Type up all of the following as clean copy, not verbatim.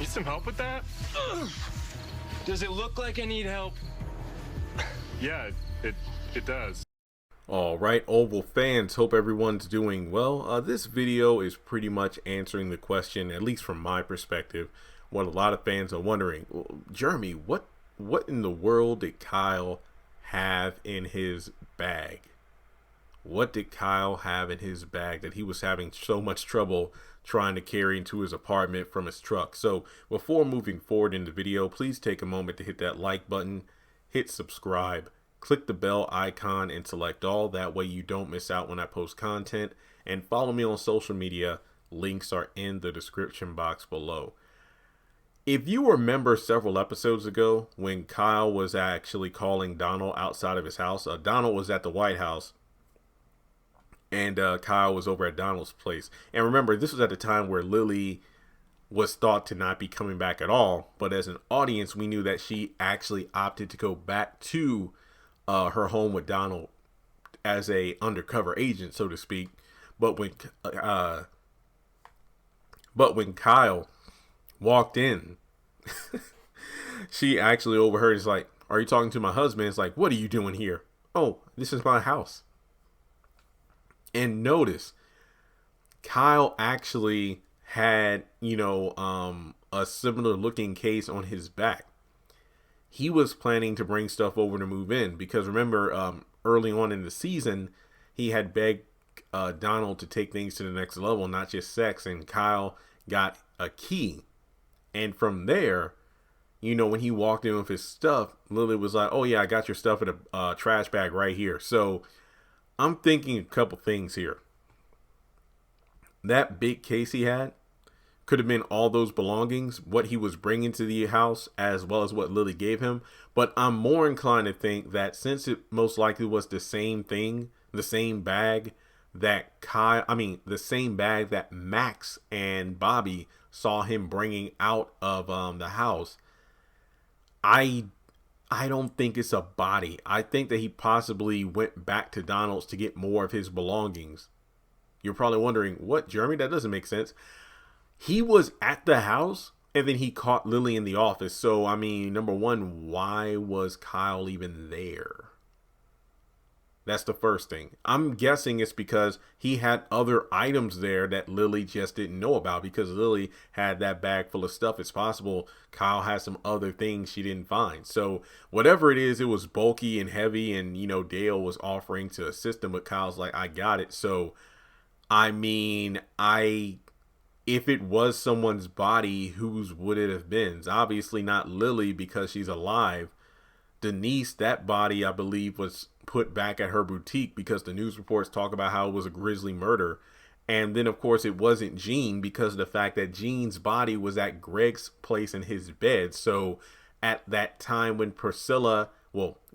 Need some help with that? Does it look like I need help? Yeah, it does. Alright, Oval fans, hope everyone's doing well. This video is pretty much answering the question, at least from my perspective, what a lot of fans are wondering. Well, Jeremy, what in the world did Kyle have in his bag? What did Kyle have in his bag that he was having so much trouble trying to carry into his apartment from his truck? So before moving forward in the video, please take a moment to hit that like button, hit subscribe, click the bell icon and select all. That way you don't miss out when I post content. And follow me on social media. Links are in the description box below. If you remember several episodes ago when Kyle was actually calling Donald outside of his house, Donald was at the White House and Kyle was over at Donald's place. And remember, this was at the time where Lily was thought to not be coming back at all. But as an audience, we knew that she actually opted to go back to her home with Donald as a undercover agent, so to speak. But when Kyle walked in, she actually overheard. It's like, "Are you talking to my husband?" It's like, "What are you doing here?" "Oh, this is my house." And notice, Kyle actually had, a similar looking case on his back. He was planning to bring stuff over to move in because remember, early on in the season, he had begged Donald to take things to the next level, not just sex. And Kyle got a key. And from there, when he walked in with his stuff, Lily was like, "Oh yeah, I got your stuff in a trash bag right here." So I'm thinking a couple things here. That big case he had could have been all those belongings, what he was bringing to the house, as well as what Lily gave him. But I'm more inclined to think that since it most likely was the same thing, the same bag that the same bag that Max and Bobby saw him bringing out of the house, I don't think it's a body. I think that he possibly went back to Donald's to get more of his belongings. You're probably wondering, what, Jeremy? That doesn't make sense. He was at the house and then he caught Lily in the office. So, number one, why was Kyle even there? That's the first thing. I'm guessing it's because he had other items there that Lily just didn't know about, because Lily had that bag full of stuff. It's possible Kyle has some other things she didn't find. So whatever it is, it was bulky and heavy, and Dale was offering to assist him, but Kyle's like, "I got it." So if it was someone's body, whose would it have been? It's obviously not Lily because she's alive. Denise, that body, I believe, was put back at her boutique because the news reports talk about how it was a grisly murder. And then, of course, it wasn't Gene because of the fact that Gene's body was at Greg's place in his bed. So at that time when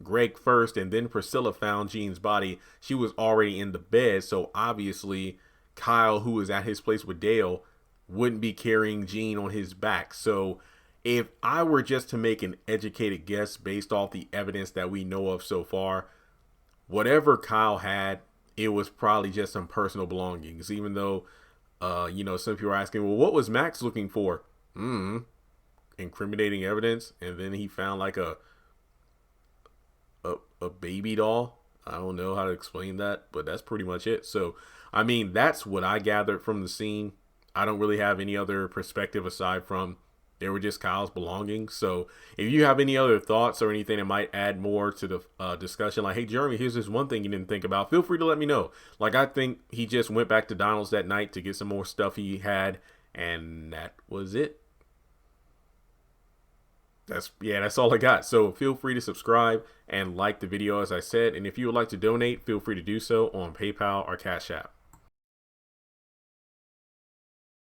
Greg first and then Priscilla found Gene's body, she was already in the bed. So obviously, Kyle, who was at his place with Dale, wouldn't be carrying Gene on his back. So if I were just to make an educated guess based off the evidence that we know of so far, whatever Kyle had, it was probably just some personal belongings. Even though, some people are asking, well, what was Max looking for? Incriminating evidence. And then he found like a baby doll. I don't know how to explain that, but that's pretty much it. So, that's what I gathered from the scene. I don't really have any other perspective aside from they were just Kyle's belongings. So if you have any other thoughts or anything that might add more to the discussion, like, "Hey, Jeremy, here's this one thing you didn't think about," feel free to let me know. Like, I think he just went back to Donald's that night to get some more stuff he had, and that was it. That's all I got. So feel free to subscribe and like the video, as I said. And if you would like to donate, feel free to do so on PayPal or Cash App.